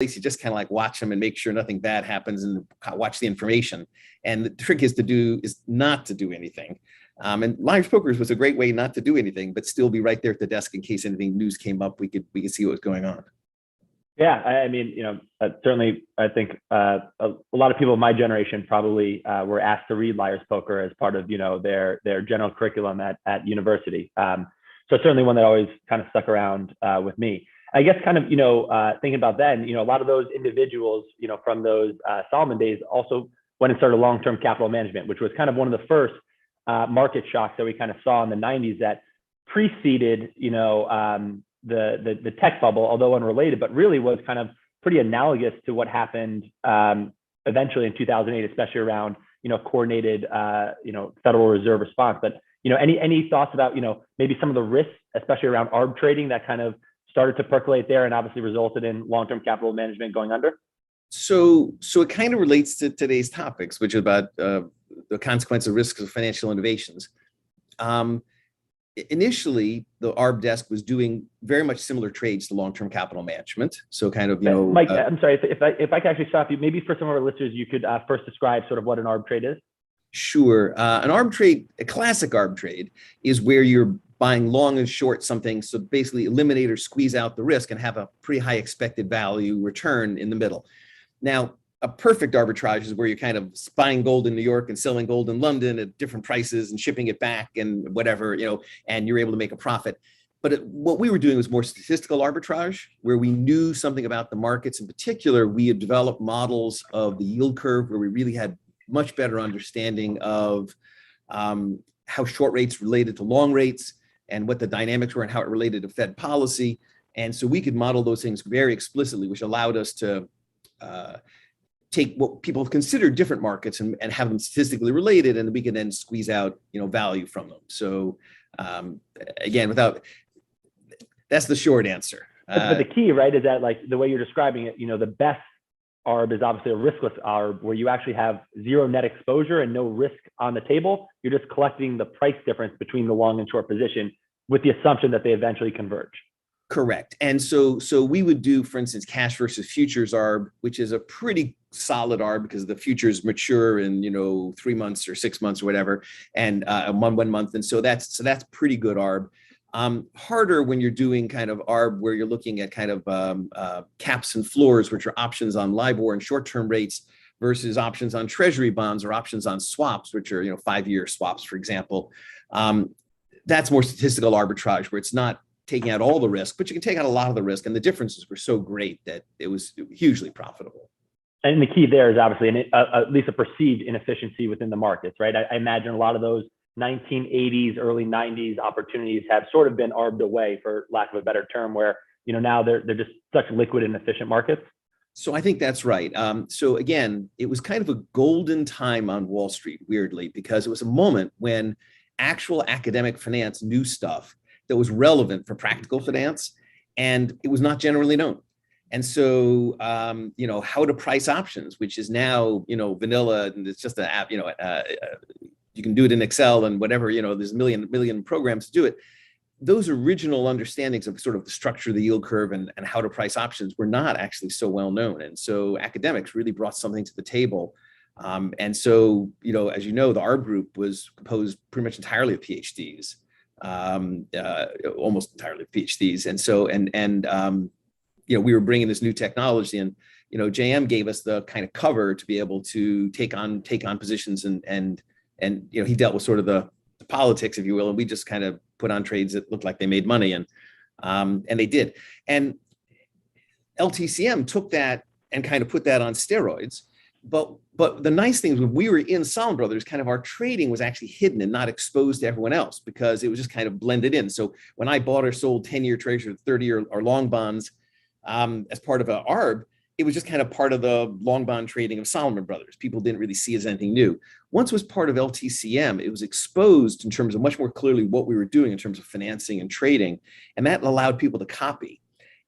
You just kind of like watch them and make sure nothing bad happens and watch the information. And the trick is not to do anything. And Leir's Pokers was a great way not to do anything, but still be right there at the desk in case anything news came up. We could see what was going on. Yeah, I mean, certainly, I think a lot of people of my generation probably were asked to read Leir's Poker as part of their general curriculum at university. So it's certainly one that always kind of stuck around with me. I guess kind of thinking about then, a lot of those individuals from those Solomon days also went and started long-term capital management, which was kind of one of the first market shocks that we kind of saw in the 90s that preceded the tech bubble, although unrelated, but really was kind of pretty analogous to what happened eventually in 2008, especially around coordinated Federal Reserve response. But any thoughts about maybe some of the risks, especially around arb trading, that kind of started to percolate there and obviously resulted in long-term capital management going under? So it kind of relates to today's topics, which is about the consequence of risks of financial innovations. Initially, the ARB desk was doing very much similar trades to long-term capital management. So kind of, Mike, I'm sorry, if I could actually stop you, maybe for some of our listeners, you could first describe sort of what an ARB trade is. Sure. An ARB trade, a classic ARB trade, is where you're buying long and short something. So basically eliminate or squeeze out the risk and have a pretty high expected value return in the middle. Now, a perfect arbitrage is where you're kind of buying gold in New York and selling gold in London at different prices and shipping it back and whatever, and you're able to make a profit. But what we were doing was more statistical arbitrage, where we knew something about the markets. In particular, we had developed models of the yield curve where we really had much better understanding of how short rates related to long rates and what the dynamics were and how it related to Fed policy. And so we could model those things very explicitly, which allowed us to take what people consider different markets and have them statistically related, and we can then squeeze out value from them. So again, that's the short answer. But the key, right, is that like the way you're describing it, the best ARB is obviously a riskless ARB where you actually have zero net exposure and no risk on the table. You're just collecting the price difference between the long and short position with the assumption that they eventually converge. Correct. And so we would do, for instance, cash versus futures ARB, which is a pretty solid ARB because the futures mature in 3 months or 6 months or whatever, and 1 month. And so that's pretty good ARB. Harder when you're doing kind of ARB where you're looking at kind of caps and floors, which are options on LIBOR and short-term rates versus options on Treasury bonds or options on swaps, which are 5-year swaps, for example. That's more statistical arbitrage where it's not taking out all the risk, but you can take out a lot of the risk. And the differences were so great that it was hugely profitable. And the key there is obviously at least a perceived inefficiency within the markets, right? I imagine a lot of those 1980s, early 90s opportunities have sort of been arbed away, for lack of a better term, where now they're just such liquid and efficient markets. So I think that's right. So again, it was kind of a golden time on Wall Street, weirdly, because it was a moment when actual academic finance knew stuff that was relevant for practical finance, and it was not generally known. And so, how to price options, which is now, vanilla, and it's just an app, you can do it in Excel and whatever, there's a million programs to do it. Those original understandings of sort of the structure of the yield curve and how to price options were not actually so well known. And so academics really brought something to the table. And so, as you know, the ARB group was composed pretty much entirely of PhDs. Almost entirely PhDs. And so, we were bringing this new technology, and, JM gave us the kind of cover to be able to take on positions and he dealt with sort of the politics, if you will. And we just kind of put on trades that looked like they made money, and they did. And LTCM took that and kind of put that on steroids. But the nice thing is when we were in Solomon Brothers, kind of our trading was actually hidden and not exposed to everyone else because it was just kind of blended in. So when I bought or sold 10-year Treasury, 30-year or long bonds as part of an ARB, it was just kind of part of the long bond trading of Solomon Brothers. People didn't really see it as anything new. Once it was part of LTCM, it was exposed in terms of much more clearly what we were doing in terms of financing and trading, and that allowed people to copy.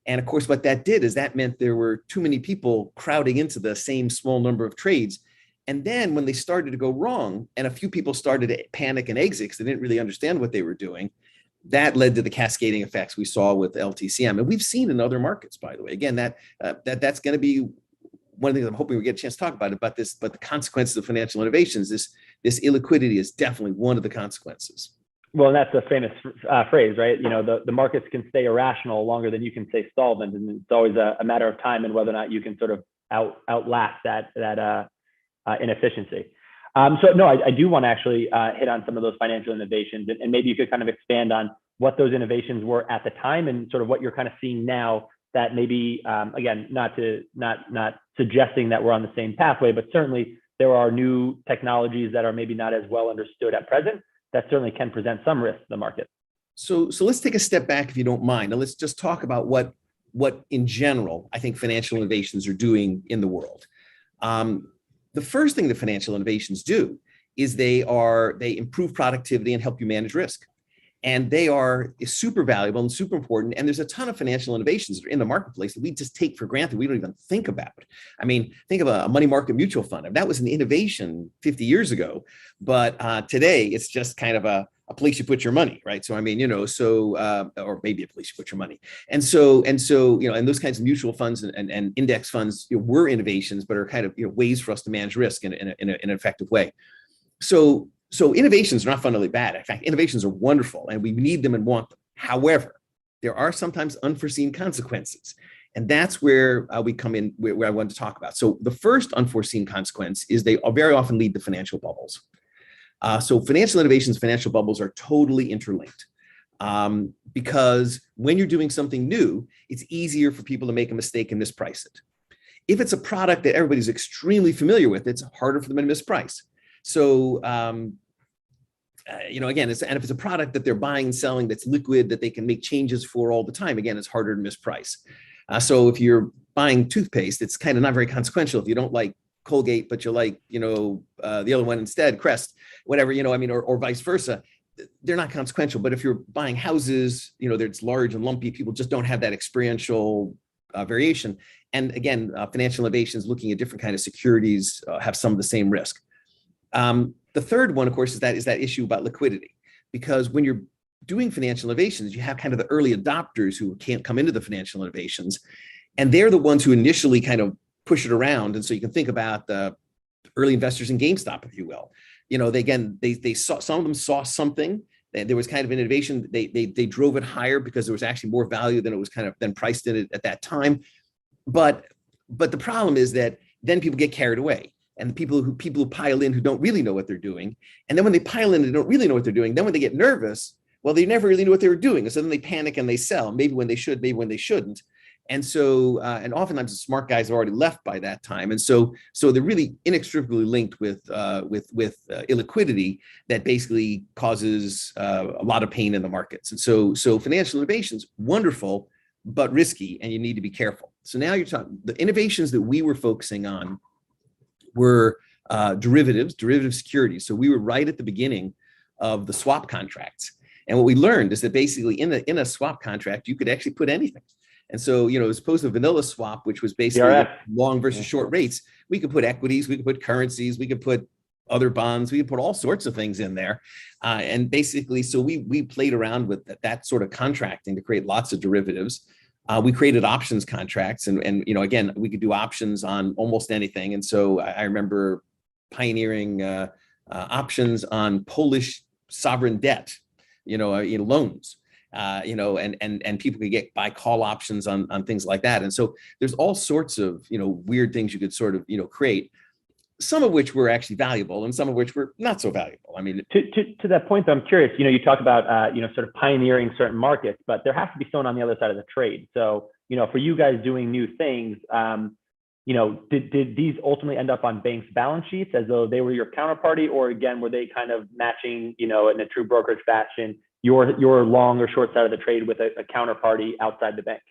And of course, what that did is that meant there were too many people crowding into the same small number of trades. And then when they started to go wrong and a few people started to panic and exit because they didn't really understand what they were doing, that led to the cascading effects we saw with LTCM, and we've seen in other markets, by the way. Again, that's going to be one of the things I'm hoping we get a chance to talk about this. But the consequences of financial innovations, this illiquidity is definitely one of the consequences. Well, and that's a famous phrase, right? You know, the markets can stay irrational longer than you can stay solvent, and it's always a matter of time and whether or not you can sort of outlast that inefficiency. So no, I do want to actually hit on some of those financial innovations, and maybe you could kind of expand on what those innovations were at the time and sort of what you're kind of seeing now that maybe, again, not suggesting that we're on the same pathway, but certainly there are new technologies that are maybe not as well understood at present that certainly can present some risk to the market. So let's take a step back, if you don't mind, and let's just talk about what in general, I think financial innovations are doing in the world. The first thing that financial innovations do is they improve productivity and help you manage risk. And they are super valuable and super important. And there's a ton of financial innovations that are in the marketplace that we just take for granted. We don't even think about. I mean, think of a money market mutual fund. That was an innovation 50 years ago, but today it's just kind of a place you put your money, right? So I mean, or maybe a place you put your money. And so, and those kinds of mutual funds and index funds were innovations, but are kind of ways for us to manage risk in an effective way. So innovations are not fundamentally bad. In fact, innovations are wonderful and we need them and want them. However, there are sometimes unforeseen consequences. And that's where we come in, where I wanted to talk about. So the first unforeseen consequence is they very often lead to financial bubbles. So financial innovations, financial bubbles are totally interlinked because when you're doing something new, it's easier for people to make a mistake and misprice it. If it's a product that everybody's extremely familiar with, it's harder for them to misprice. So, again, and if it's a product that they're buying and selling that's liquid, that they can make changes for all the time, again, it's harder to misprice. So if you're buying toothpaste, it's kind of not very consequential. If you don't like Colgate, but you like, the other one instead, Crest, whatever, or vice versa, they're not consequential. But if you're buying houses, it's large and lumpy, people just don't have that experiential variation. And again, financial innovations looking at different kind of securities have some of the same risk. The third one, of course, is that issue about liquidity, because when you're doing financial innovations, you have kind of the early adopters who can't come into the financial innovations, and they're the ones who initially kind of push it around. And so you can think about the early investors in GameStop, if you will. They saw, some of them saw something. There was kind of an innovation. They drove it higher because there was actually more value than it was kind of then priced in it at that time. But the problem is that then people get carried away. And the people who pile in who don't really know what they're doing. And then when they pile in and don't really know what they're doing, then when they get nervous, well, they never really knew what they were doing. And so then they panic and they sell, maybe when they should, maybe when they shouldn't. And so, and oftentimes the smart guys have already left by that time. And so they're really inextricably linked with illiquidity that basically causes a lot of pain in the markets. And so financial innovations, wonderful, but risky, and you need to be careful. So now you're talking, the innovations that we were focusing on were derivative securities. So we were right at the beginning of the swap contracts. And what we learned is that basically in a swap contract, you could actually put anything. And so, as opposed to a vanilla swap, which was basically long versus short rates, we could put equities, we could put currencies, we could put other bonds, we could put all sorts of things in there. And basically, so we played around with that sort of contracting to create lots of derivatives. We created options contracts and again, we could do options on almost anything. And so I remember pioneering options on Polish sovereign debt, loans, and people could buy call options on things like that. And so there's all sorts of, weird things you could sort of, create, some of which were actually valuable and some of which were not so valuable. I mean, to that point, though, I'm curious, you talk about, sort of pioneering certain markets, but there has to be someone on the other side of the trade. So, for you guys doing new things, did these ultimately end up on banks' balance sheets as though they were your counterparty, or again, were they kind of matching, in a true brokerage fashion, your long or short side of the trade with a counterparty outside the bank?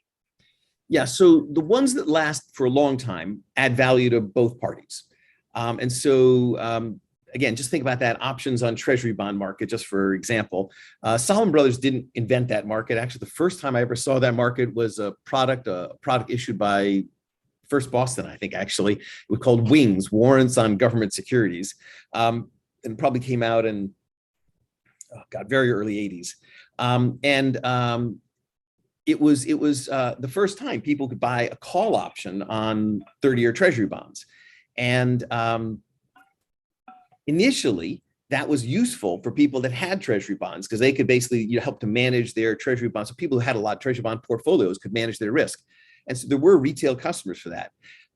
Yeah. So the ones that last for a long time add value to both parties. And so, again, just think about that options on Treasury bond market, just for example. Salomon Brothers didn't invent that market. Actually, the first time I ever saw that market was a product issued by First Boston, I think, actually. It was called Wings, Warrants on Government Securities, and probably came out in, very early 80s. It was the first time people could buy a call option on 30-year Treasury bonds. And initially, that was useful for people that had Treasury bonds because they could basically help to manage their Treasury bonds. So people who had a lot of Treasury bond portfolios could manage their risk. And so there were retail customers for that.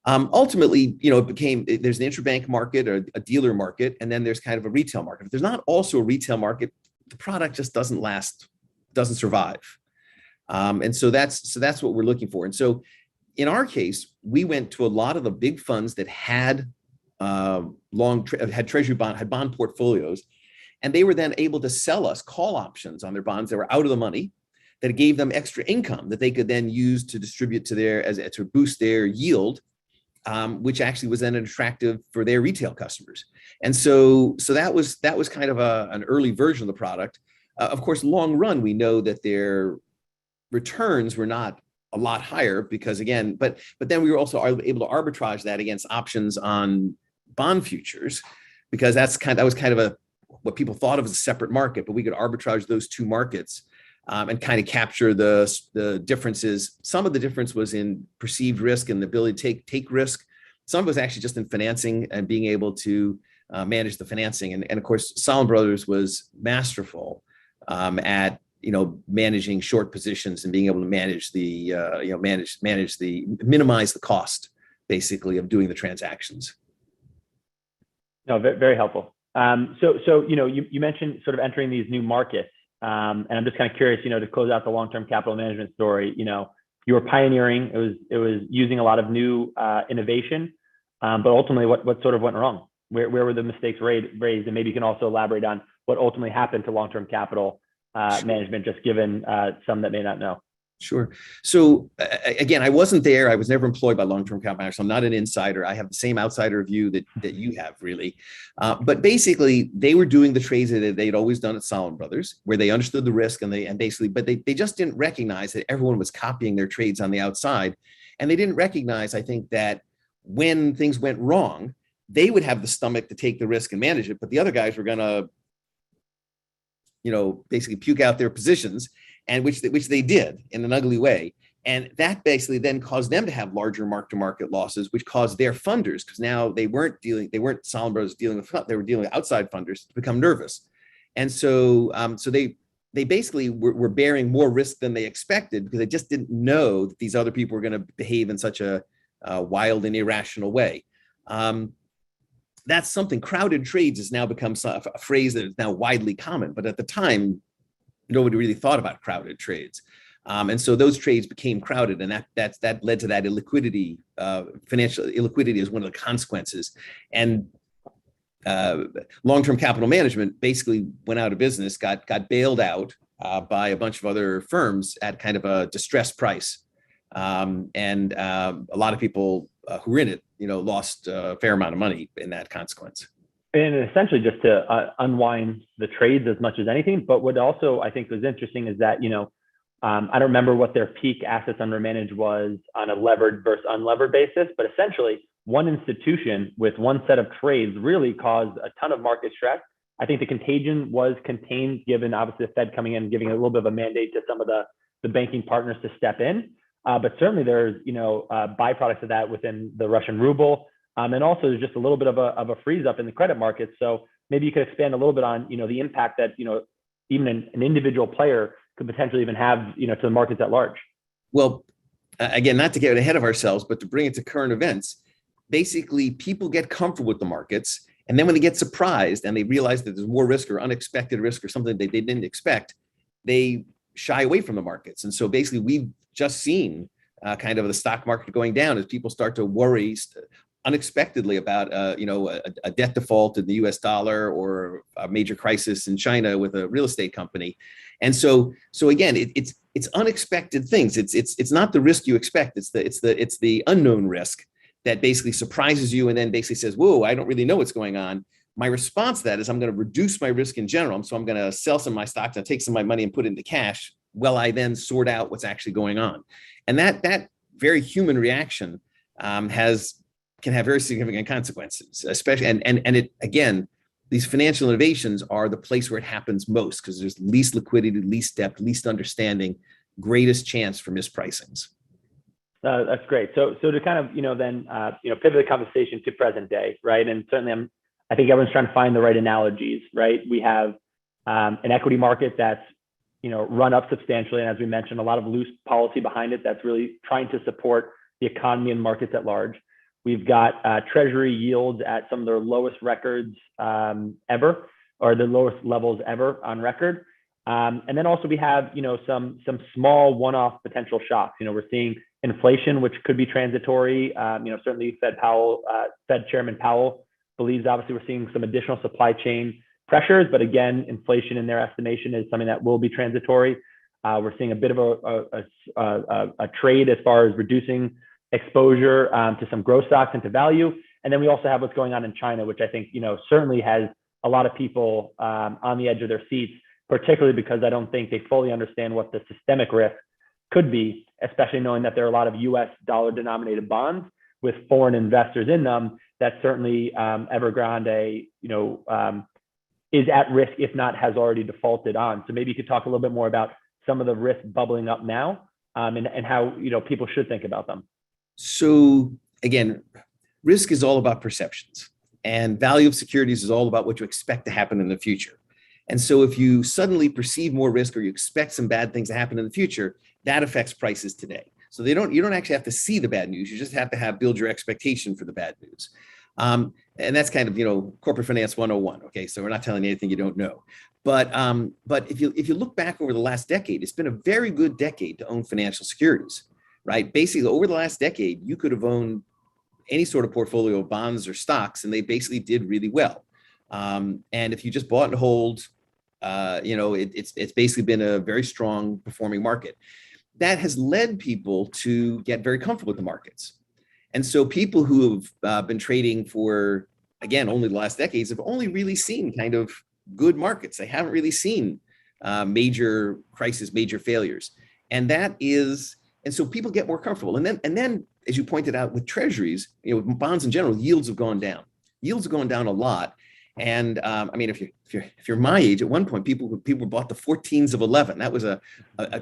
Ultimately, it became, there's an interbank market or a dealer market, and then there's kind of a retail market. If there's not also a retail market, the product just doesn't last, doesn't survive. And so that's what we're looking for. And so in our case, we went to a lot of the big funds that had had bond portfolios, and they were then able to sell us call options on their bonds that were out of the money, that gave them extra income that they could then use to distribute to to boost their yield, which actually was then attractive for their retail customers. And so that was kind of an early version of the product. Of course, long run, we know that their returns were not a lot higher because again, but then we were also able to arbitrage that against options on bond futures, because that was kind of what people thought of as a separate market, but we could arbitrage those two markets and kind of capture the differences. Some of the difference was in perceived risk and the ability to take risk. Some of it was actually just in financing and being able to manage the financing. And of course, Salomon Brothers was masterful at managing short positions and being able to minimize the cost basically of doing the transactions. No, very, very helpful. So you mentioned sort of entering these new markets, and I'm just kind of curious, to close out the long-term capital management story. You were pioneering. It was using a lot of new innovation, but ultimately, what sort of went wrong? Where were the mistakes raised? And maybe you can also elaborate on what ultimately happened to long-term capital management, just given some that may not know. Sure. So again, I wasn't there. I was never employed by long-term capital managers. So I'm not an insider. I have the same outsider view that you have, really. But basically, they were doing the trades that they'd always done at Salomon Brothers, where they understood the risk but they just didn't recognize that everyone was copying their trades on the outside, and they didn't recognize, I think, that when things went wrong, they would have the stomach to take the risk and manage it, but the other guys were going to, basically puke out their positions, and which they did in an ugly way. And that basically then caused them to have larger mark-to-market losses, which caused their funders, because now they weren't Salomon Brothers dealing with, they were dealing with outside funders, to become nervous. And so they basically were bearing more risk than they expected, because they just didn't know that these other people were going to behave in such a wild and irrational way. That's something. Crowded trades has now become a phrase that is now widely common, but at the time, nobody really thought about crowded trades. And so those trades became crowded, and that led to that illiquidity. Financial illiquidity is one of the consequences. And long-term capital management basically went out of business, got bailed out by a bunch of other firms at kind of a distressed price. And a lot of people who were in it, lost a fair amount of money in that consequence. And essentially just to unwind the trades as much as anything. But what also I think was interesting is that, I don't remember what their peak assets under management was on a levered versus unlevered basis, but essentially one institution with one set of trades really caused a ton of market stress. I think the contagion was contained, given obviously the Fed coming in and giving a little bit of a mandate to some of the banking partners to step in. But certainly there's, byproducts of that within the Russian ruble. And also there's just a little bit of a freeze up in the credit markets. So maybe you could expand a little bit on, the impact that, even an individual player could potentially even have, to the markets at large. Well, again, not to get ahead of ourselves, but to bring it to current events, basically people get comfortable with the markets. And then when they get surprised and they realize that there's more risk or unexpected risk or something that they didn't expect, they shy away from the markets. And so basically we've just seen kind of the stock market going down as people start to worry unexpectedly about a debt default in the US dollar or a major crisis in China with a real estate company. And so again, it's unexpected things. It's not the risk you expect. It's the unknown risk that basically surprises you and then basically says, whoa, I don't really know what's going on. My response to that is I'm going to reduce my risk in general. So I'm going to sell some of my stocks and take some of my money and put it into cash while I then sort out what's actually going on. And that very human reaction can have very significant consequences, especially, and it, again, these financial innovations are the place where it happens most because there's least liquidity, least depth, least understanding, greatest chance for mispricings. That's great. So to kind of, then, pivot the conversation to present day, right? And certainly I think everyone's trying to find the right analogies, right? We have an equity market that's, run up substantially. And as we mentioned, a lot of loose policy behind it that's really trying to support the economy and markets at large. We've got Treasury yields at some of their lowest records ever, or the lowest levels ever on record. And then also we have, some small one-off potential shocks. We're seeing inflation, which could be transitory. Certainly Fed Chairman Powell believes obviously we're seeing some additional supply chain pressures, but again, inflation in their estimation is something that will be transitory. We're seeing a bit of a trade as far as reducing exposure to some growth stocks and to value. And then we also have what's going on in China, which I think, certainly has a lot of people on the edge of their seats, particularly because I don't think they fully understand what the systemic risk could be, especially knowing that there are a lot of US dollar denominated bonds with foreign investors in them that certainly Evergrande, is at risk, if not has already defaulted on. So maybe you could talk a little bit more about some of the risks bubbling up now and how, people should think about them. So again, risk is all about perceptions, and value of securities is all about what you expect to happen in the future. And so if you suddenly perceive more risk or you expect some bad things to happen in the future, that affects prices today. So you don't actually have to see the bad news. You just have to build your expectation for the bad news. And that's kind of, corporate finance 101. Okay. So we're not telling you anything you don't know, but if you look back over the last decade, it's been a very good decade to own financial securities, right? Basically over the last decade, you could have owned any sort of portfolio of bonds or stocks, and they basically did really well. And if you just bought and hold, it's basically been a very strong performing market. That has led people to get very comfortable with the markets. And so people who have been trading for, again, only the last decades have only really seen kind of good markets. They haven't really seen major crises, major failures. And so people get more comfortable. And then, as you pointed out with treasuries, with bonds in general, yields have gone down. Yields have gone down a lot. And if you're my age, at one point, people bought the 14s of 11. That was a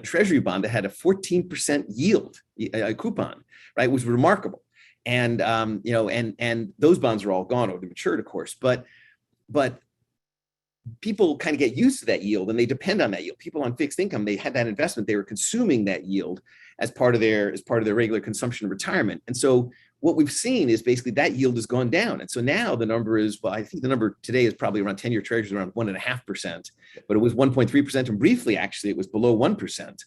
treasury bond that had a 14% yield, a coupon, right? It was remarkable. And and those bonds are all gone, or they matured, of course. But people kind of get used to that yield, and they depend on that yield. People on fixed income, they had that investment, they were consuming that yield as part of their regular consumption of retirement. And so what we've seen is basically that yield has gone down. And so now the number is, well, I think the number today is probably around 10-year treasuries around 1.5%, but it was 1.3%. And briefly, actually, it was below 1%.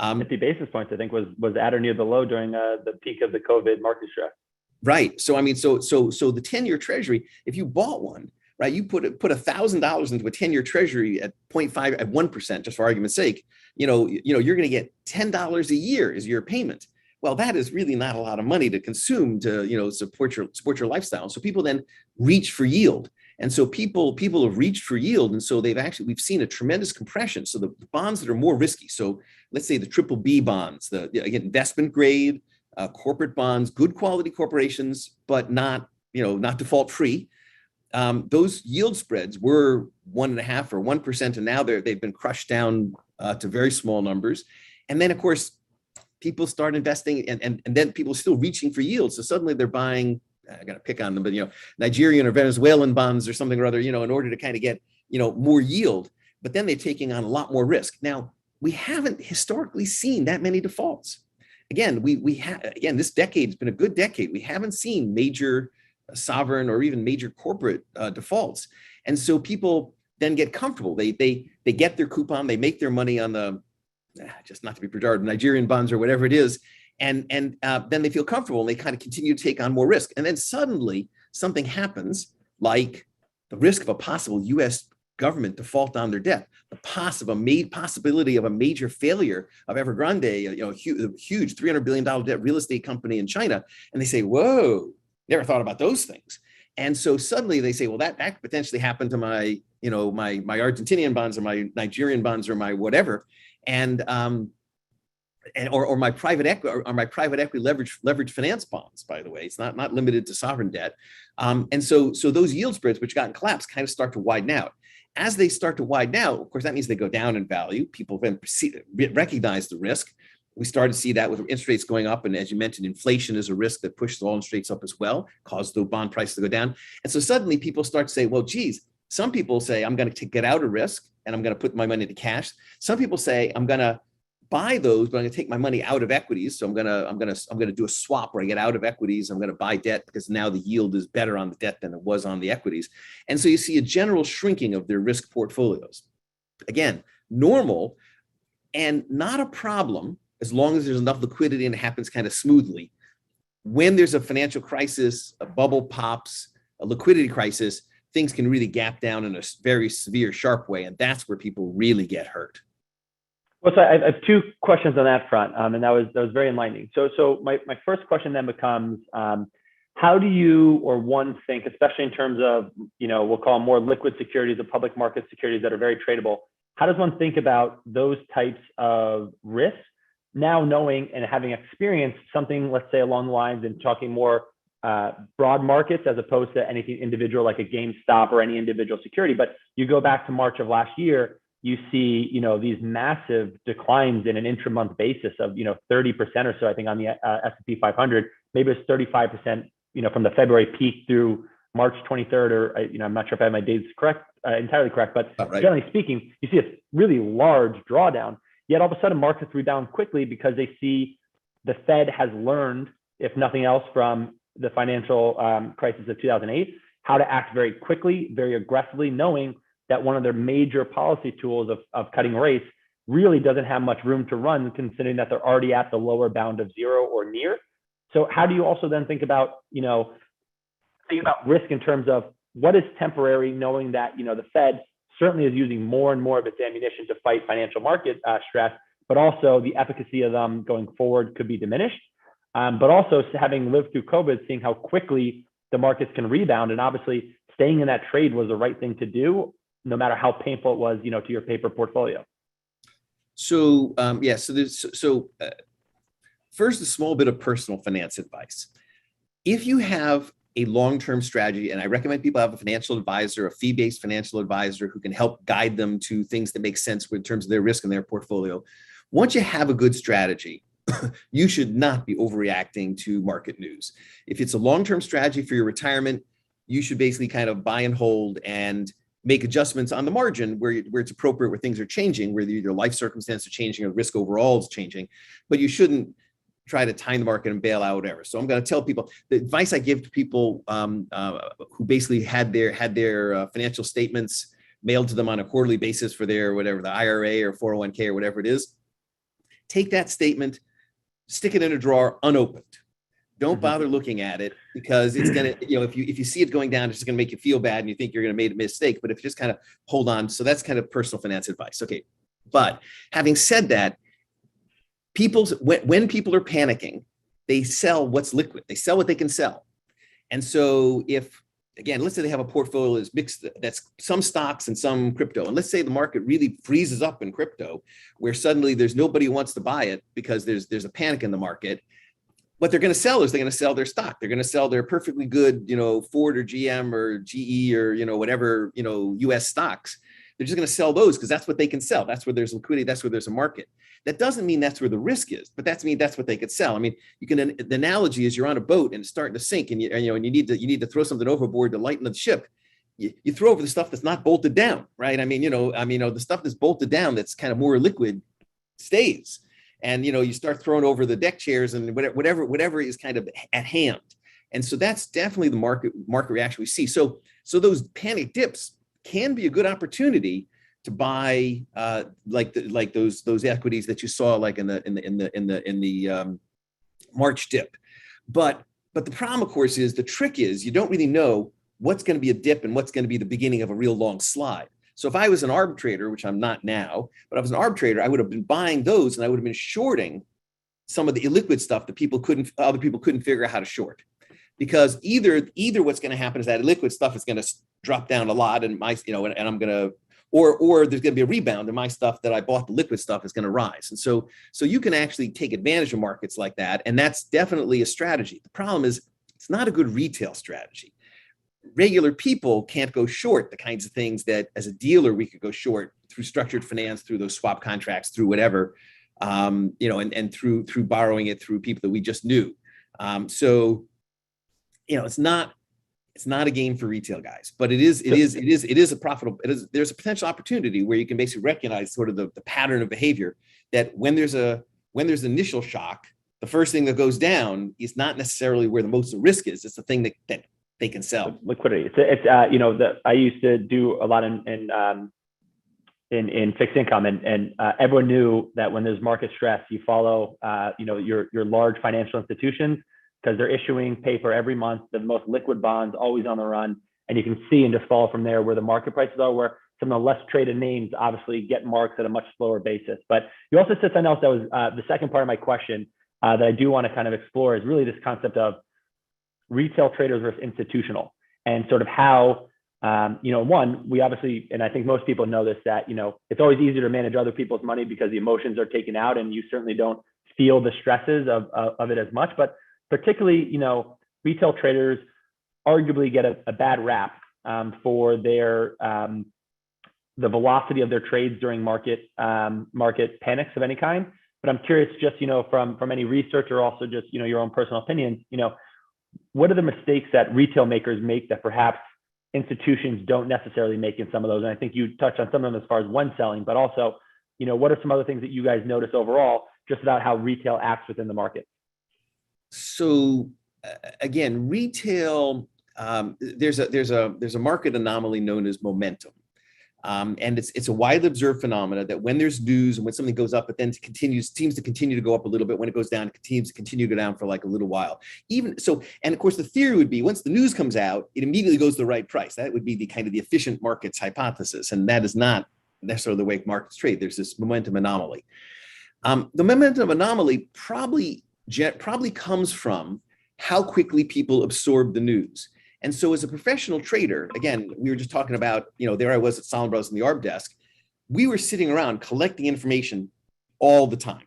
50 basis points, I think, was at or near the low during the peak of the COVID market stress. Right. So, so the 10-year treasury, if you bought one, right, you put $1,000 into a 10-year treasury at 0.5, at 1%, just for argument's sake, you're going to get $10 a year as your payment. Well, that is really not a lot of money to consume to, support your lifestyle. So people then reach for yield. And so people have reached for yield. And so we've seen a tremendous compression. So the bonds that are more risky. So let's say the BBB bonds, again, investment grade, corporate bonds, good quality corporations, but not default free. Those yield spreads were 1.5 or 1%. And now they've been crushed down to very small numbers. And then, of course, people start investing and then people still reaching for yield. So suddenly they're buying, I got to pick on them, but, Nigerian or Venezuelan bonds or something or other, in order to kind of get, more yield, but then they're taking on a lot more risk. Now, we haven't historically seen that many defaults. Again, this decade's been a good decade. We haven't seen major sovereign or even major corporate defaults. And so people then get comfortable. They get their coupon, they make their money on the, just not to be pejorative, Nigerian bonds or whatever it is. And then they feel comfortable and they kind of continue to take on more risk. And then suddenly something happens, like the risk of a possible US government default on their debt, the possibility of a major failure of Evergrande, a huge $300 billion debt real estate company in China. And they say, whoa, never thought about those things. And so suddenly they say, well, that could potentially happen to my Argentinian bonds or my Nigerian bonds or my whatever. And or my private equity leverage finance bonds, by the way. It's not limited to sovereign debt. And so those yield spreads, which gotten collapsed, kind of start to widen out. As they start to widen out, of course, that means they go down in value. People then recognize the risk. We started to see that with interest rates going up. And as you mentioned, inflation is a risk that pushes all interest rates up as well, causes the bond prices to go down. And so suddenly people start to say, well, geez, some people say, I'm going to get out of risk and I'm going to put my money into cash. Some people say, I'm going to buy those, but I'm going to take my money out of equities. So I'm going to do a swap where I get out of equities. I'm going to buy debt because now the yield is better on the debt than it was on the equities. And so you see a general shrinking of their risk portfolios. Again, normal and not a problem as long as there's enough liquidity and it happens kind of smoothly. When there's a financial crisis, a bubble pops, a liquidity crisis, things can really gap down in a very severe, sharp way. And that's where people really get hurt. Well, so I have two questions on that front, and that was very enlightening. So my first question then becomes, how do you or one think, especially in terms of, we'll call them more liquid securities or public market securities that are very tradable, how does one think about those types of risks now, knowing and having experienced something, let's say along the lines and talking more broad markets as opposed to anything individual like a GameStop or any individual security? But you go back to March of last year, you see, these massive declines in an intra-month basis of, 30% or so, I think on the S&P 500, maybe it's 35%, from the February peak through March 23rd, or, I'm not sure if I have my dates correct, entirely correct, but right. Generally speaking, you see a really large drawdown, yet all of a sudden markets rebound quickly because they see the Fed has learned, if nothing else, from the financial crisis of 2008, how to act very quickly, very aggressively, knowing that one of their major policy tools of cutting rates really doesn't have much room to run, considering that they're already at the lower bound of zero or near. So how do you also then think about risk in terms of what is temporary, knowing that, the Fed certainly is using more and more of its ammunition to fight financial market stress, but also the efficacy of them going forward could be diminished. But also having lived through COVID, seeing how quickly the markets can rebound, and obviously staying in that trade was the right thing to do, no matter how painful it was, to your paper portfolio. So, first, a small bit of personal finance advice. If you have a long-term strategy, and I recommend people have a financial advisor, a fee-based financial advisor who can help guide them to things that make sense in terms of their risk and their portfolio. Once you have a good strategy, you should not be overreacting to market news. If it's a long-term strategy for your retirement, you should basically kind of buy and hold and make adjustments on the margin where it's appropriate, where things are changing, where your life circumstances are changing or risk overall is changing, but you shouldn't try to time the market and bail out, whatever. So I'm going to tell people, the advice I give to people who basically had their financial statements mailed to them on a quarterly basis for their whatever, the IRA or 401k or whatever it is, take that statement, stick it in a drawer unopened. Don't bother looking at it, because it's going to, if you see it going down, it's just going to make you feel bad and you think you're going to make a mistake. But if you just kind of hold on, so that's kind of personal finance advice. Okay. But having said that, when people are panicking, they sell what's liquid. They sell what they can sell. And so again, let's say they have a portfolio that's mixed, that's some stocks and some crypto. And let's say the market really freezes up in crypto, where suddenly there's nobody who wants to buy it because there's a panic in the market. What they're going to sell is they're going to sell their stock. They're going to sell their perfectly good, Ford or GM or GE or, whatever, US stocks. They're just going to sell those because that's what they can sell. That's where there's liquidity. That's where there's a market. That doesn't mean that's where the risk is, but that's what they could sell. I mean, the analogy is you're on a boat and it's starting to sink, and you need to throw something overboard to lighten the ship. You throw over the stuff that's not bolted down, right? The stuff that's bolted down that's kind of more liquid stays. And you start throwing over the deck chairs and whatever is kind of at hand. And so that's definitely the market reaction we see. So those panic dips can be a good opportunity to buy like those equities that you saw like in the March dip. But the problem, of course, is the trick is you don't really know what's going to be a dip and what's going to be the beginning of a real long slide. So if I was an arbitrator, which I'm not now, but I was an arbitrator, I would have been buying those and I would have been shorting some of the illiquid stuff that other people couldn't figure out how to short. Because either what's going to happen is that illiquid stuff is going to drop down a lot, and I'm going to or there's going to be a rebound and my stuff that I bought, the liquid stuff, is going to rise. And so you can actually take advantage of markets like that. And that's definitely a strategy. The problem is it's not a good retail strategy. Regular people can't go short the kinds of things that as a dealer we could go short through structured finance, through those swap contracts, through whatever, and through borrowing it through people that we just knew. So it's not a game for retail guys, but it is a profitable. There's a potential opportunity where you can basically recognize sort of the pattern of behavior that when there's initial shock, the first thing that goes down is not necessarily where the most of the risk is. It's the thing that they can sell. Liquidity. I used to do a lot in fixed income, and everyone knew that when there's market stress, you follow your large financial institutions, because they're issuing paper every month, the most liquid bonds, always on the run, and you can see and just follow from there where the market prices are, where some of the less traded names obviously get marks at a much slower basis. But you also said something else that was the second part of my question that I do want to kind of explore, is really this concept of retail traders versus institutional, and sort of how, one, we obviously, and I think most people know this, that, it's always easier to manage other people's money because the emotions are taken out and you certainly don't feel the stresses of it as much. But particularly, retail traders arguably get a bad rap for their the velocity of their trades during market panics of any kind. But I'm curious, just from any research or also just your own personal opinions, what are the mistakes that retail makers make that perhaps institutions don't necessarily make in some of those? And I think you touched on some of them as far as when selling, but also, what are some other things that you guys notice overall just about how retail acts within the market? So again, retail, there's a market anomaly known as momentum. And it's a widely observed phenomena that when there's news and when something goes up, it then seems to continue to go up a little bit. When it goes down, it continues to continue to go down for like a little while. And of course, the theory would be once the news comes out, it immediately goes to the right price. That would be the kind of the efficient markets hypothesis. And that is not necessarily the way markets trade. There's this momentum anomaly. The momentum anomaly probably comes from how quickly people absorb the news. And so as a professional trader, again, we were just talking about, there I was at Solomon Brothers in the ARB desk. We were sitting around collecting information all the time.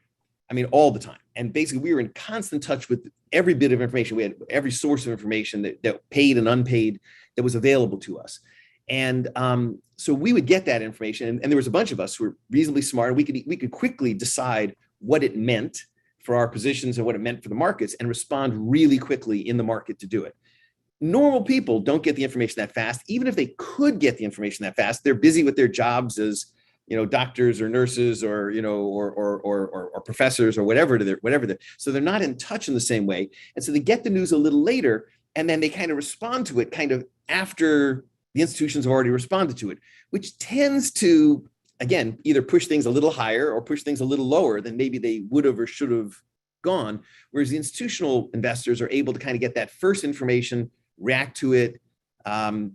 I mean, all the time. And basically we were in constant touch with every bit of information. We had every source of information that paid and unpaid that was available to us. And so we would get that information. And there was a bunch of us who were reasonably smart. We could quickly decide what it meant for our positions and what it meant for the markets and respond really quickly in the market to do it. Normal people don't get the information that fast. Even if they could get the information that fast, they're busy with their jobs as, doctors or nurses or, or professors or whatever. So they're not in touch in the same way. And so they get the news a little later, and then they kind of respond to it kind of after the institutions have already responded to it, which tends to, again, either push things a little higher or push things a little lower than maybe they would have or should have gone. Whereas the institutional investors are able to kind of get that first information, react to it, bring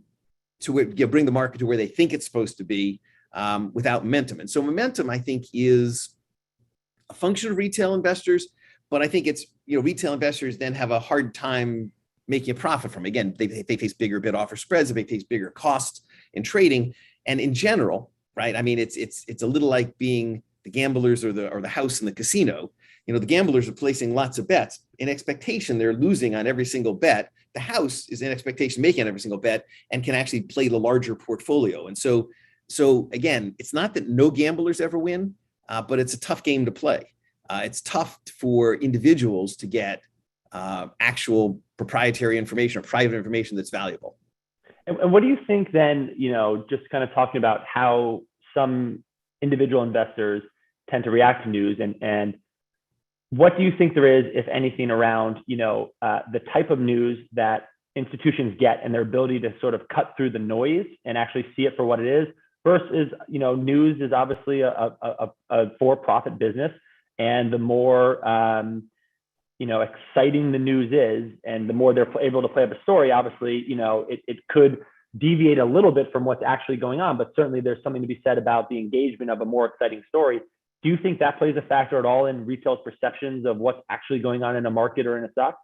the market to where they think it's supposed to be without momentum. And so momentum, I think, is a function of retail investors, but I think it's, retail investors then have a hard time making a profit from it. Again, they face bigger bid offer spreads, they face bigger costs in trading. And in general, right, I mean, it's a little like being the gamblers or the house in the casino. The gamblers are placing lots of bets in expectation they're losing on every single bet. The house is in expectation making on every single bet and can actually play the larger portfolio. And so again, it's not that no gamblers ever win, but it's a tough game to play. It's tough for individuals to get actual proprietary information or private information that's valuable. And what do you think then, just kind of talking about how some individual investors tend to react to news, and what do you think there is, if anything, around, the type of news that institutions get and their ability to sort of cut through the noise and actually see it for what it is versus, news is obviously a for-profit business. And the more, exciting the news is, and the more they're able to play up a story, obviously, it could deviate a little bit from what's actually going on, but certainly there's something to be said about the engagement of a more exciting story. Do you think that plays a factor at all in retail's perceptions of what's actually going on in a market or in a stock?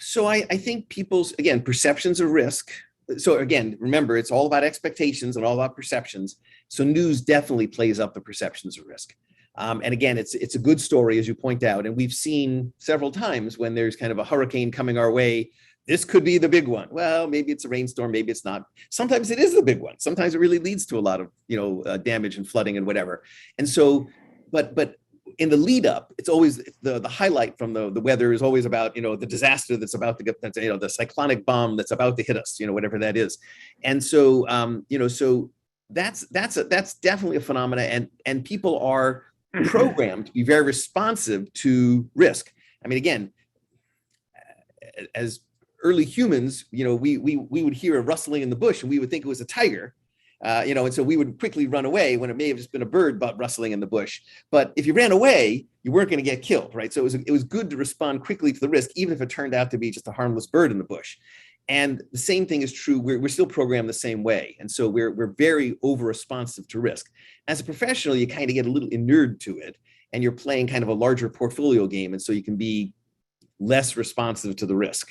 So I think people's, again, perceptions of risk so again, remember, it's all about expectations and all about perceptions. So news definitely plays up the perceptions of risk. And again, it's a good story, as you point out. And we've seen several times when there's kind of a hurricane coming our way, this could be the big one. Well, maybe it's a rainstorm, maybe it's not. Sometimes it is the big one. Sometimes it really leads to a lot of, damage and flooding and whatever. And so, but in the lead up, it's always the highlight from the weather is always about, the disaster that's about to get, the cyclonic bomb that's about to hit us, whatever that is. And so, so that's definitely a phenomena, and people are programmed to be very responsive to risk. I mean, again, as early humans, we would hear a rustling in the bush and we would think it was a tiger. And so we would quickly run away when it may have just been a bird rustling in the bush. But if you ran away, you weren't going to get killed, right? So it was good to respond quickly to the risk, even if it turned out to be just a harmless bird in the bush. And the same thing is true. We're still programmed the same way. And so we're very over-responsive to risk. As a professional, you kind of get a little inured to it, and you're playing kind of a larger portfolio game. And so you can be less responsive to the risk.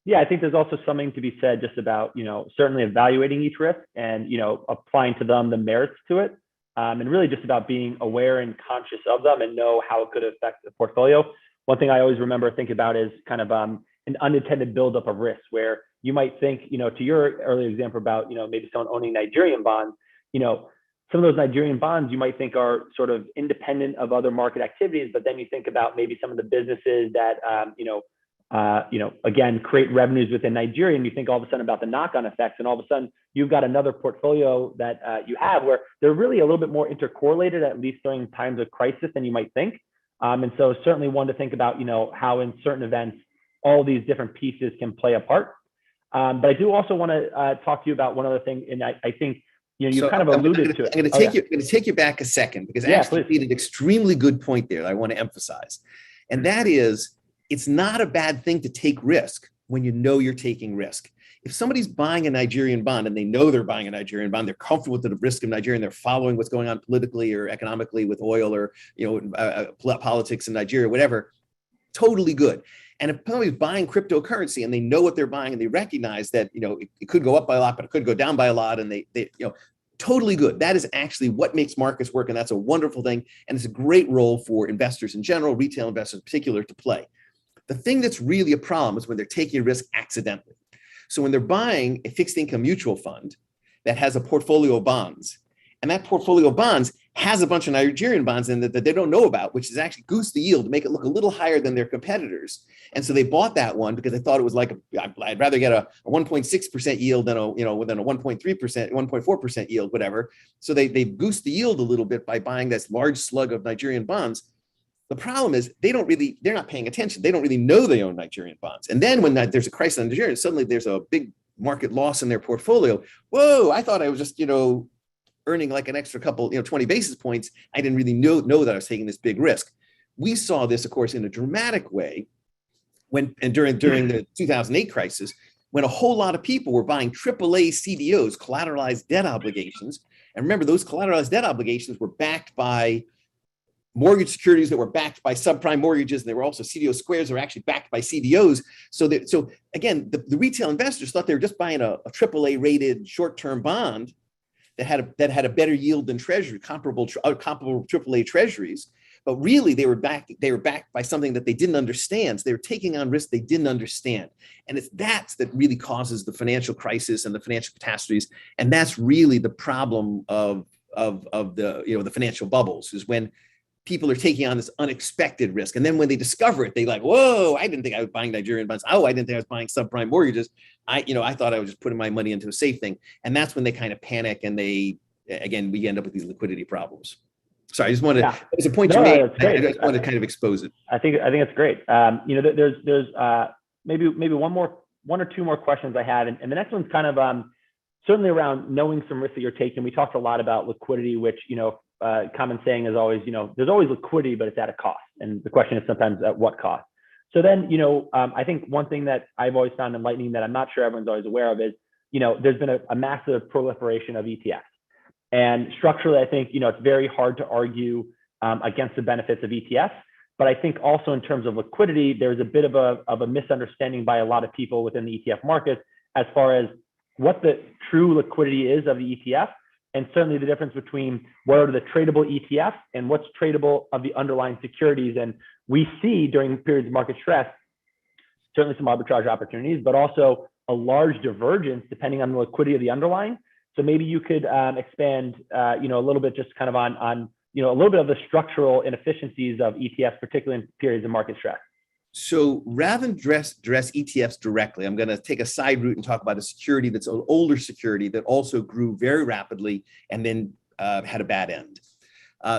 Yeah, I think there's also something to be said just about, certainly evaluating each risk and, applying to them the merits to it. And really just about being aware and conscious of them and know how it could affect the portfolio. One thing I always remember thinking about is kind of an unintended buildup of risk, where you might think, to your earlier example about, maybe someone owning Nigerian bonds, some of those Nigerian bonds you might think are sort of independent of other market activities, but then you think about maybe some of the businesses that, again, create revenues within Nigeria, and you think all of a sudden about the knock-on effects, and all of a sudden you've got another portfolio that you have where they're really a little bit more intercorrelated, at least during times of crisis, than you might think. And so certainly one to think about, how in certain events, all these different pieces can play a part. But I do also want to talk to you about one other thing, and I think, you kind of alluded to it. I'm going to take you back a second, because actually you made an extremely good point there that I want to emphasize. And that is, it's not a bad thing to take risk when you know you're taking risk. If somebody's buying a Nigerian bond and they know they're buying a Nigerian bond, they're comfortable with the risk of Nigeria, and they're following what's going on politically or economically with oil or politics in Nigeria, whatever, totally good. And if somebody's buying cryptocurrency and they know what they're buying and they recognize that it could go up by a lot, but it could go down by a lot, and they totally good. That is actually what makes markets work, and that's a wonderful thing, and it's a great role for investors in general, retail investors in particular, to play. The thing that's really a problem is when they're taking a risk accidentally. So when they're buying a fixed income mutual fund that has a portfolio of bonds, and that portfolio of bonds has a bunch of Nigerian bonds in it that they don't know about, which is actually goose the yield to make it look a little higher than their competitors. And so they bought that one because they thought it was like, I'd rather get a 1.6% yield than a 1.3%, 1.4% yield, whatever. So they goosed the yield a little bit by buying this large slug of Nigerian bonds. The problem is they're not paying attention. They don't really know they own Nigerian bonds. And then when there's a crisis in Nigeria, suddenly there's a big market loss in their portfolio. Whoa, I thought I was just, earning like an extra couple, 20 basis points. I didn't really know that I was taking this big risk. We saw this, of course, in a dramatic way during the 2008 crisis, when a whole lot of people were buying AAA CDOs, collateralized debt obligations. And remember, those collateralized debt obligations were backed by mortgage securities that were backed by subprime mortgages, and they were also CDO squares that were actually backed by CDOs. So again, the retail investors thought they were just buying a AAA rated short-term bond that had a better yield than Treasury, comparable AAA Treasuries, but really they were backed by something that they didn't understand. So they were taking on risk they didn't understand, and it's that really causes the financial crisis and the financial catastrophes. And that's really the problem of the financial bubbles, is when people are taking on this unexpected risk. And then when they discover it, they like, whoa, I didn't think I was buying Nigerian bonds. Oh, I didn't think I was buying subprime mortgages. I thought I was just putting my money into a safe thing. And that's when they kind of panic, and we end up with these liquidity problems. Sorry, I just wanted to, there's a point you made. I just wanted to kind of expose it. I think it's great. There's maybe one or two more questions I have. And the next one's kind of certainly around knowing some risks that you're taking. We talked a lot about liquidity, which, common saying is always, there's always liquidity, but it's at a cost. And the question is sometimes at what cost? So then, I think one thing that I've always found enlightening that I'm not sure everyone's always aware of is, there's been a massive proliferation of ETFs. And structurally, I think, it's very hard to argue against the benefits of ETFs. But I think also in terms of liquidity, there's a bit of a misunderstanding by a lot of people within the ETF market as far as what the true liquidity is of the ETF, and certainly the difference between what are the tradable ETFs and what's tradable of the underlying securities. And we see during periods of market stress, certainly some arbitrage opportunities, but also a large divergence depending on the liquidity of the underlying. So maybe you could expand, a little bit just kind of on a little bit of the structural inefficiencies of ETFs, particularly in periods of market stress. So rather than address ETFs directly, I'm going to take a side route and talk about a security that's an older security that also grew very rapidly and then had a bad end.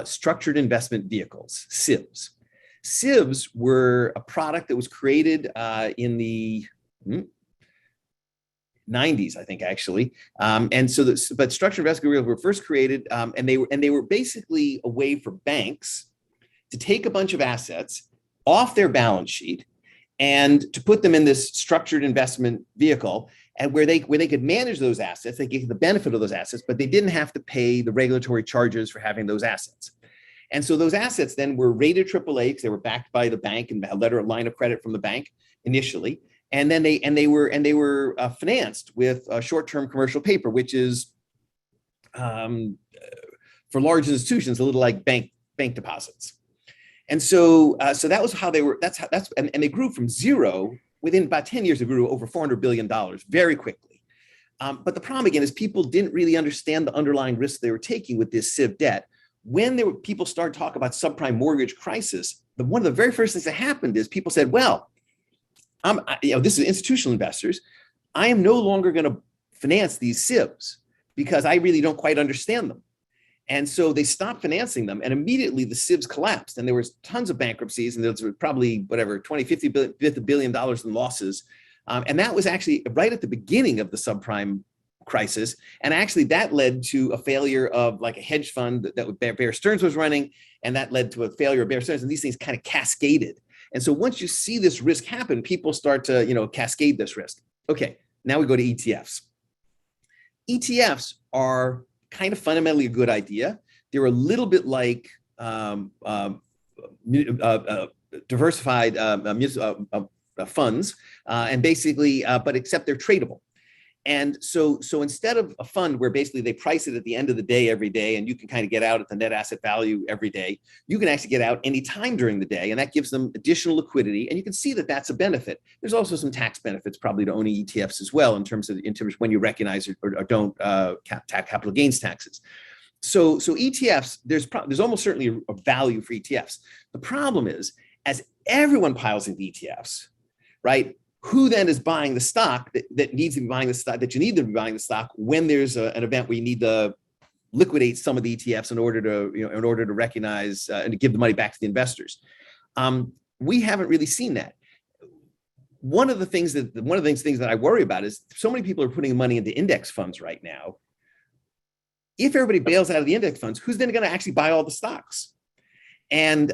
Structured investment vehicles, SIVs. SIVs were a product that was created in the 90s, I think, actually. But structured investment vehicles were first created, and they were basically a way for banks to take a bunch of assets off their balance sheet and to put them in this structured investment vehicle, and where they could manage those assets, they get the benefit of those assets, but they didn't have to pay the regulatory charges for having those assets. And so those assets then were rated AAA because they were backed by the bank and a line of credit from the bank initially, and then they were financed with short-term commercial paper, which is for large institutions a little like bank deposits. And so that was how they were. And they grew from zero within about 10 years. They grew to over $400 billion very quickly. But the problem again is people didn't really understand the underlying risks they were taking with this SIV debt. When people started talking about subprime mortgage crisis, one of the very first things that happened is people said, "Well, this is institutional investors. I am no longer going to finance these SIVs because I really don't quite understand them." And so they stopped financing them, and immediately the SIVs collapsed, and there was tons of bankruptcies, and there was probably $50 billion in losses. And that was actually right at the beginning of the subprime crisis. And actually that led to a failure of like a hedge fund that Bear Stearns was running, and that led to a failure of Bear Stearns, and these things kind of cascaded. And so once you see this risk happen, people start to, cascade this risk. Okay, now we go to ETFs. ETFs are kind of fundamentally a good idea. They're a little bit like diversified funds, and basically, but except they're tradable. And so instead of a fund where basically they price it at the end of the day every day, and you can kind of get out at the net asset value every day, you can actually get out any time during the day, and that gives them additional liquidity. And you can see that that's a benefit. There's also some tax benefits probably to owning ETFs as well in terms of when you recognize or don't capital gains taxes. So ETFs, there's almost certainly a value for ETFs. The problem is, as everyone piles into ETFs, right? Who then is buying the stock that needs to be buying the stock, that you need to be buying the stock when there's an event where you need to liquidate some of the ETFs in order to recognize and to give the money back to the investors? We haven't really seen that. One of the things that I worry about is so many people are putting money into index funds right now. If everybody bails out of the index funds, who's then going to actually buy all the stocks? And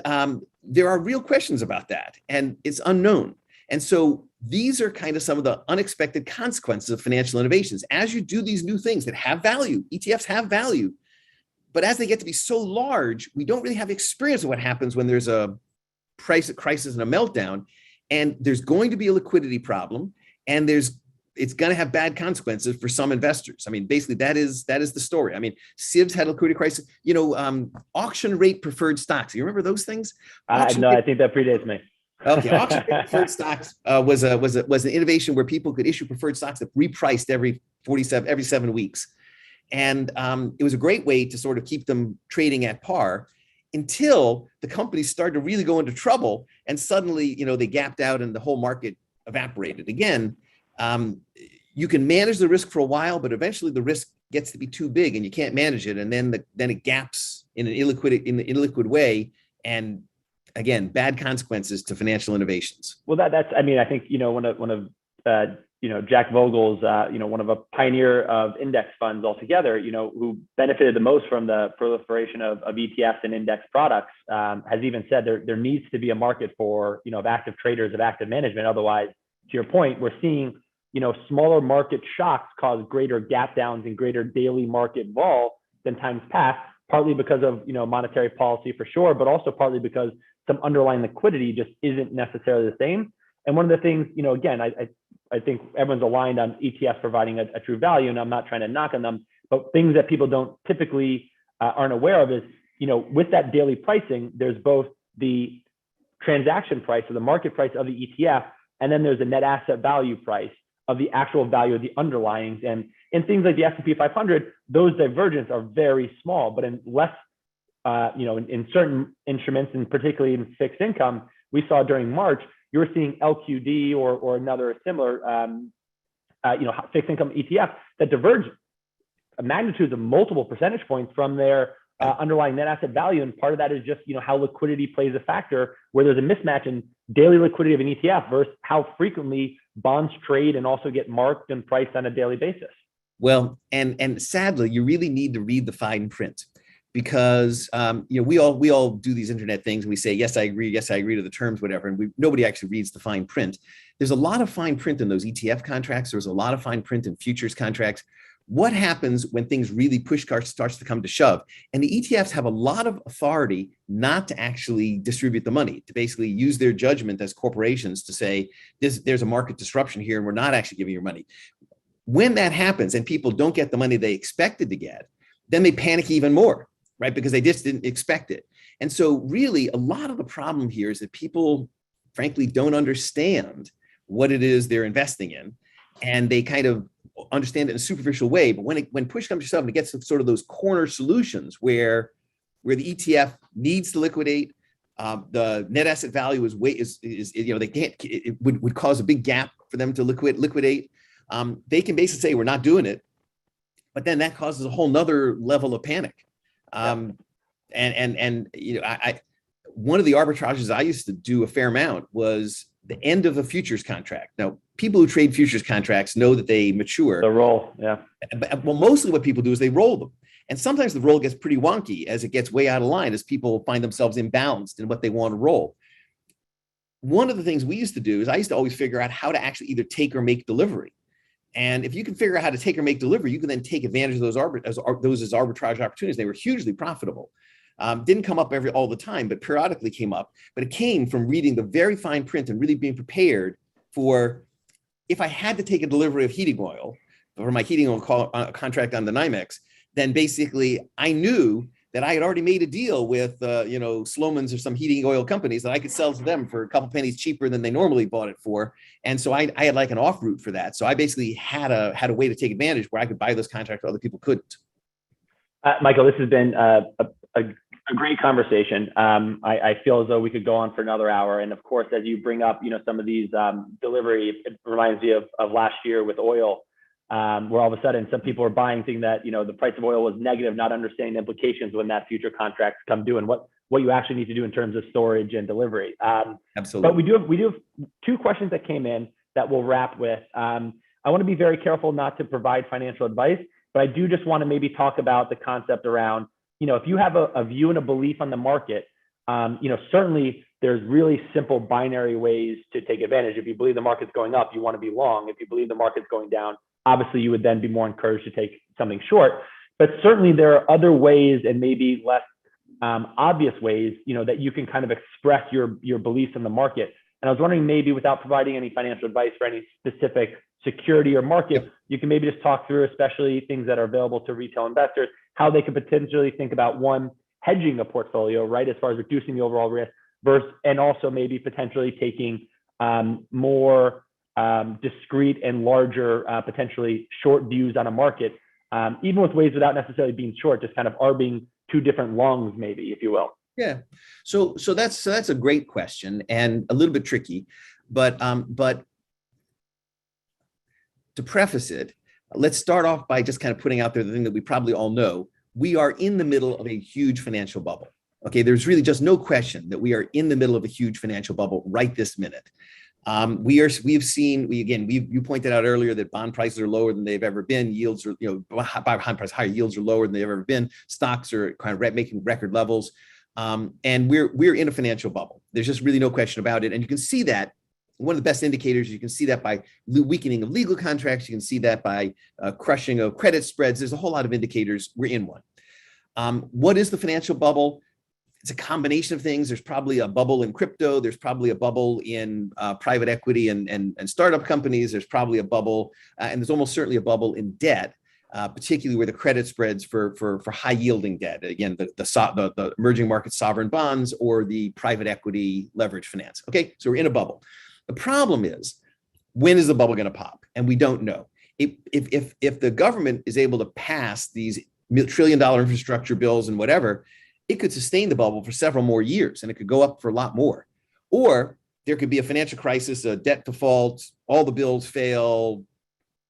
there are real questions about that, and it's unknown. And so these are kind of some of the unexpected consequences of financial innovations. As you do these new things that have value, ETFs have value, but as they get to be so large, we don't really have experience of what happens when there's a price crisis and a meltdown, and there's going to be a liquidity problem, and it's going to have bad consequences for some investors. I mean, basically that is the story. I mean, SIVs had a liquidity crisis. Auction rate preferred stocks. You remember those things? I think that predates me. Okay, auction rate preferred stocks was an innovation where people could issue preferred stocks that repriced every 7 weeks, and it was a great way to sort of keep them trading at par until the companies started to really go into trouble, and suddenly they gapped out and the whole market evaporated again. You can manage the risk for a while, but eventually the risk gets to be too big and you can't manage it, and then it gaps in an illiquid way, and again, bad consequences to financial innovations. Well, I think one of Jack Vogel's one of a pioneer of index funds altogether, who benefited the most from the proliferation of ETFs and index products, has even said there needs to be a market for of active traders, of active management. Otherwise, to your point, we're seeing smaller market shocks cause greater gap downs and greater daily market vol than times past, partly because of monetary policy for sure, but also partly because some underlying liquidity just isn't necessarily the same. And one of the things, again, I I think everyone's aligned on ETFs providing a true value, and I'm not trying to knock on them, but things that people don't typically aren't aware of is, with that daily pricing, there's both the transaction price or the market price of the ETF, and then there's a net asset value price of the actual value of the underlyings. And in things like the S&P 500, those divergences are very small, but in less, in certain instruments, and particularly in fixed income, we saw during March, you were seeing LQD or another similar, fixed income ETF that diverged magnitudes of multiple percentage points from their underlying net asset value. And part of that is just, how liquidity plays a factor, where there's a mismatch in daily liquidity of an ETF versus how frequently bonds trade and also get marked and priced on a daily basis. Well, and sadly, you really need to read the fine print, because we all do these internet things and we say, yes, I agree to the terms, whatever, and nobody actually reads the fine print. There's a lot of fine print in those ETF contracts. There's a lot of fine print in futures contracts. What happens when things really starts to come to shove? And the ETFs have a lot of authority not to actually distribute the money, to basically use their judgment as corporations to say, there's a market disruption here and we're not actually giving you money. When that happens and people don't get the money they expected to get, then they panic even more, right? Because they just didn't expect it. And so really a lot of the problem here is that people, frankly, don't understand what it is they're investing in. And they kind of understand it in a superficial way. But when push comes to shove, and it gets to sort of those corner solutions where the ETF needs to liquidate, the net asset value they can't, it would cause a big gap for them to liquidate. They can basically say, we're not doing it, but then that causes a whole nother level of panic. One of the arbitrages I used to do a fair amount was the end of a futures contract. Now, people who trade futures contracts know that they mature. The roll, yeah. Well, mostly what people do is they roll them. And sometimes the roll gets pretty wonky as it gets way out of line, as people find themselves imbalanced in what they want to roll. One of the things we used to do is I used to always figure out how to actually either take or make delivery. And if you can figure out how to take or make delivery, you can then take advantage of those as arbitrage opportunities. They were hugely profitable. Didn't come up all the time, but periodically came up. But it came from reading the very fine print and really being prepared for, if I had to take a delivery of heating oil for my heating oil contract on the NYMEX, then basically I knew that I had already made a deal with, Sloman's or some heating oil companies that I could sell to them for a couple pennies cheaper than they normally bought it for. And so I had like an off route for that. So I basically had a way to take advantage where I could buy those contracts where other people couldn't. Michael, this has been a great conversation. I feel as though we could go on for another hour. And of course, as you bring up, some of these delivery, it reminds me of last year with oil, where all of a sudden some people are buying, thinking that, the price of oil was negative, not understanding the implications when that future contracts come due and what you actually need to do in terms of storage and delivery. Absolutely. But we do have two questions that came in that we'll wrap with. I want to be very careful not to provide financial advice, but I do just want to maybe talk about the concept around, if you have a view and a belief on the market, certainly there's really simple binary ways to take advantage. If you believe the market's going up, you want to be long. If you believe the market's going down, obviously you would then be more encouraged to take something short. But certainly there are other ways, and maybe less obvious ways, that you can kind of express your beliefs in the market. And I was wondering, maybe without providing any financial advice for any specific security or market, you can maybe just talk through, especially things that are available to retail investors, how they could potentially think about, one, hedging a portfolio, right, as far as reducing the overall risk, versus, and also maybe potentially taking more discrete and larger, potentially short views on a market, even with ways without necessarily being short, just kind of arbing two different longs, maybe, if you will. Yeah. So that's a great question and a little bit tricky, but to preface it, let's start off by just kind of putting out there the thing that we probably all know. We are in the middle of a huge financial bubble. Okay, there's really just no question that we are in the middle of a huge financial bubble right this minute. You pointed out earlier that bond prices are lower than they've ever been. Yields are, higher yields are lower than they've ever been. Stocks are kind of making record levels. And we're in a financial bubble. There's just really no question about it. And you can see that. One of the best indicators, you can see that by weakening of legal contracts. You can see that by crushing of credit spreads. There's a whole lot of indicators. We're in one. What is the financial bubble? it's a combination of things. There's probably a bubble in crypto. There's probably a bubble in private equity and startup companies. There's probably a bubble, and there's almost certainly a bubble in debt, particularly where the credit spreads for high yielding debt. Again, the emerging market sovereign bonds or the private equity leverage finance. Okay, so we're in a bubble. The problem is, when is the bubble going to pop? And we don't know. If the government is able to pass these $1 trillion infrastructure bills and whatever, it could sustain the bubble for several more years, and it could go up for a lot more. Or there could be a financial crisis, a debt default, all the bills fail,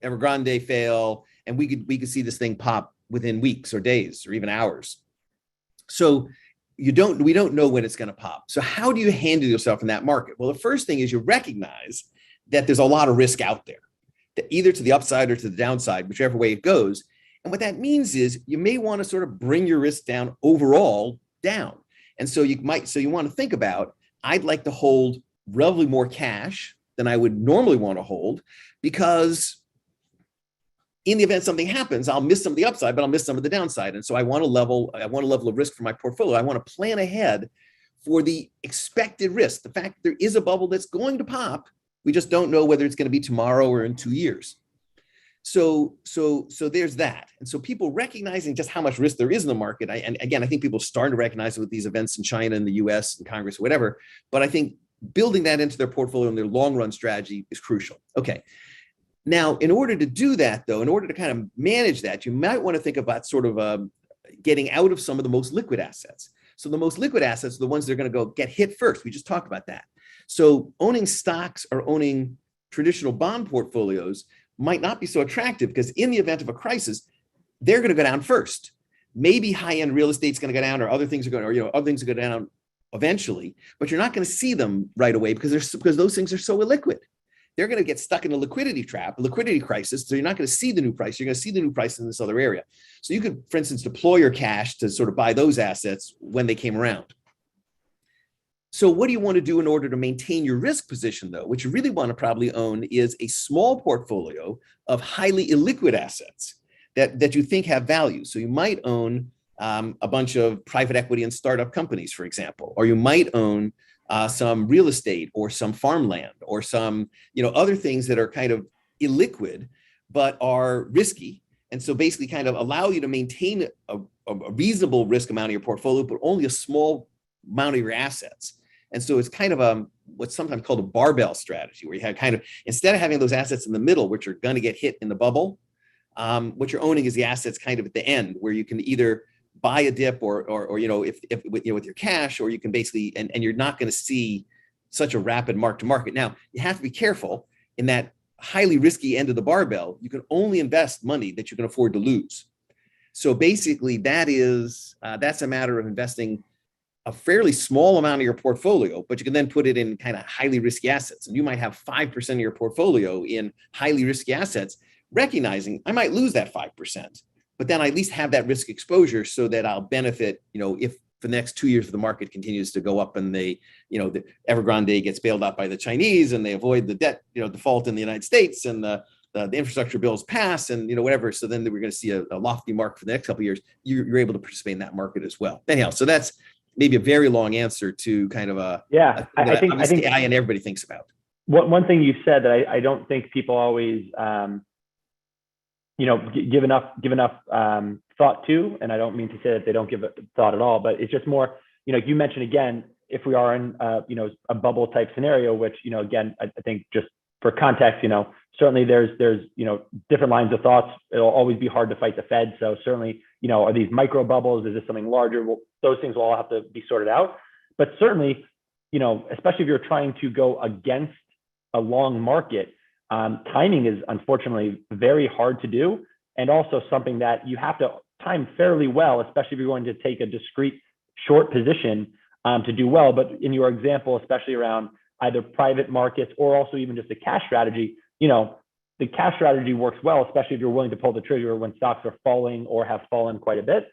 Evergrande fail, and we could see this thing pop within weeks or days or even hours. So we don't know when it's going to pop. So how do you handle yourself in that market? Well, the first thing is you recognize that there's a lot of risk out there, that either to the upside or to the downside, whichever way it goes. And what that means is you may want to sort of bring your risk down overall down. And so you want to think about, I'd like to hold relatively more cash than I would normally want to hold, because in the event something happens, I'll miss some of the upside, but I'll miss some of the downside. And so I want a level of risk for my portfolio. I want to plan ahead for the expected risk. The fact that there is a bubble that's going to pop, we just don't know whether it's going to be tomorrow or in 2 years. So there's that. And so people recognizing just how much risk there is in the market, and again, I think people are starting to recognize it with these events in China and the US and Congress or whatever, but I think building that into their portfolio and their long run strategy is crucial. Okay. Now, in order to do that, though, in order to kind of manage that, you might want to think about sort of getting out of some of the most liquid assets. So the most liquid assets are the ones that are going to get hit first. We just talked about that. So owning stocks or owning traditional bond portfolios might not be so attractive, because in the event of a crisis, they're going to go down first. Maybe high-end real estate's going to go down, or other things are going to, other things are going to go down eventually, but you're not going to see them right away because those things are so illiquid. They're going to get stuck in a liquidity trap, a liquidity crisis. So you're not going to see the new price. You're going to see the new price in this other area. So you could, for instance, deploy your cash to sort of buy those assets when they came around. So what do you want to do in order to maintain your risk position, though? What you really want to probably own is a small portfolio of highly illiquid assets that you think have value. So you might own a bunch of private equity and startup companies, for example, or you might own some real estate or some farmland or some, other things that are kind of illiquid, but are risky. And so basically kind of allow you to maintain a reasonable risk amount of your portfolio, but only a small amount of your assets. And so it's kind of what's sometimes called a barbell strategy, where you have kind of, instead of having those assets in the middle, which are going to get hit in the bubble, what you're owning is the assets kind of at the end, where you can either buy a dip or if with your cash, or you can basically, and you're not going to see such a rapid mark to market. Now, you have to be careful in that highly risky end of the barbell. You can only invest money that you can afford to lose. So basically that's a matter of investing a fairly small amount of your portfolio, but you can then put it in kind of highly risky assets. And you might have 5% of your portfolio in highly risky assets, recognizing I might lose that 5%, but then I at least have that risk exposure so that I'll benefit, if for the next 2 years the market continues to go up and the Evergrande gets bailed out by the Chinese and they avoid the debt, default in the United States, and the infrastructure bills pass and, whatever. So then we're going to see a lofty mark for the next couple of years. You're able to participate in that market as well. Anyhow, so that's maybe a very long answer to kind of I think AI and everybody thinks about. One thing you said that I don't think people always give enough thought to, and I don't mean to say that they don't give it thought at all, but it's just more, you mentioned again, if we are in a bubble type scenario, which again, I think just for context, certainly there's different lines of thoughts. It'll always be hard to fight the Fed. So certainly, are these micro bubbles? Is this something larger? Well, those things will all have to be sorted out. But certainly, especially if you're trying to go against a long market, timing is unfortunately very hard to do, and also something that you have to time fairly well, especially if you're going to take a discrete short position to do well. But in your example, especially around either private markets or also even just a cash strategy, the cash strategy works well, especially if you're willing to pull the trigger when stocks are falling or have fallen quite a bit.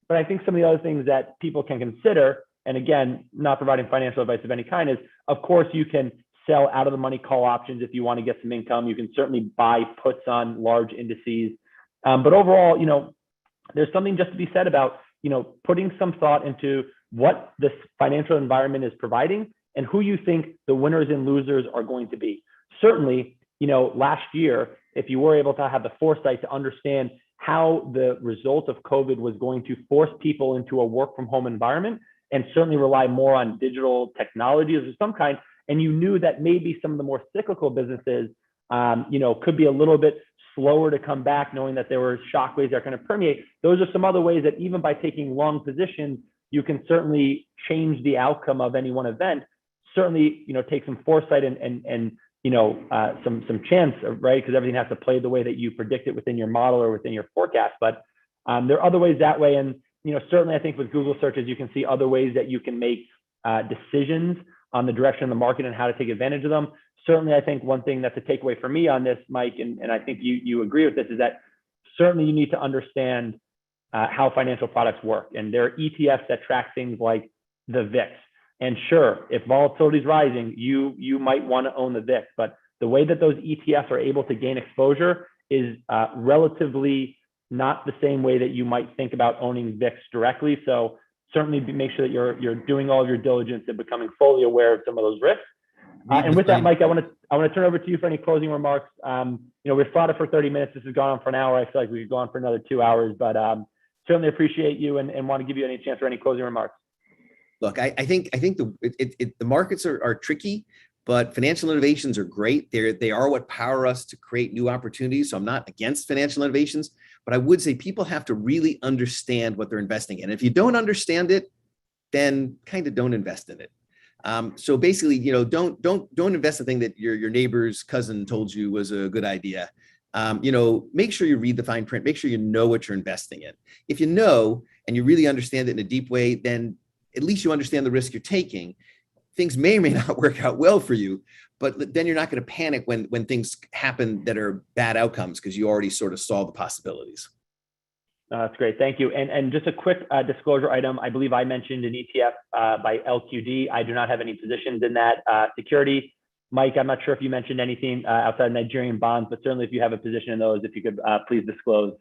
But I think some of the other things that people can consider, and again, not providing financial advice of any kind, is of course you can sell out of the money call options if you want to get some income. You can certainly buy puts on large indices. But overall, there's something just to be said about, putting some thought into what this financial environment is providing and who you think the winners and losers are going to be. Certainly, last year, if you were able to have the foresight to understand how the result of COVID was going to force people into a work from home environment and certainly rely more on digital technologies of some kind, and you knew that maybe some of the more cyclical businesses, could be a little bit slower to come back, knowing that there were shockwaves that are going to permeate. Those are some other ways that even by taking long positions, you can certainly change the outcome of any one event. Certainly, take some foresight and some chance, right? Because everything has to play the way that you predict it within your model or within your forecast. But there are other ways that way. And, certainly I think with Google searches, you can see other ways that you can make decisions on the direction of the market and how to take advantage of them. Certainly, I think one thing that's a takeaway for me on this, Mike, and I think you agree with this, is that certainly you need to understand how financial products work. And there are ETFs that track things like the VIX. And sure, if volatility is rising, you might want to own the VIX. But the way that those ETFs are able to gain exposure is relatively not the same way that you might think about owning VIX directly. So certainly make sure that you're doing all of your diligence and becoming fully aware of some of those risks. And with that, Mike, I want to turn over to you for any closing remarks. We've fought it for 30 minutes. This has gone on for an hour. I feel like we could go on for another 2 hours, but certainly appreciate you and want to give you any chance for any closing remarks. Look, I think the markets are tricky, but financial innovations are great. They are what power us to create new opportunities. So I'm not against financial innovations, but I would say people have to really understand what they're investing in. If you don't understand it, then kind of don't invest in it. So basically, don't invest in the thing that your neighbor's cousin told you was a good idea. Make sure you read the fine print. Make sure you know what you're investing in. If you know and you really understand it in a deep way, then at least you understand the risk you're taking. Things may or may not work out well for you, but then you're not going to panic when things happen that are bad outcomes because you already sort of saw the possibilities. That's great. Thank you. And just a quick disclosure item. I believe I mentioned an ETF by LQD. I do not have any positions in that security. Mike, I'm not sure if you mentioned anything outside of Nigerian bonds, but certainly if you have a position in those, if you could please disclose.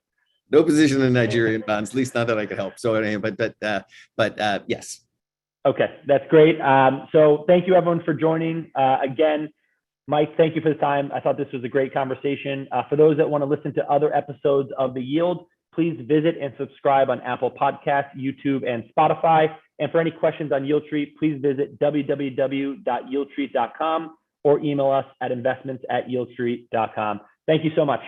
No position in Nigerian bonds, at least not that I could help. So, but yes. Okay, that's great. So thank you everyone for joining. Again, Mike, thank you for the time. I thought this was a great conversation. For those that want to listen to other episodes of The Yield, please visit and subscribe on Apple Podcasts, YouTube, and Spotify. And for any questions on YieldStreet, please visit www.yieldstreet.com or email us at investments@yieldstreet.com. Thank you so much.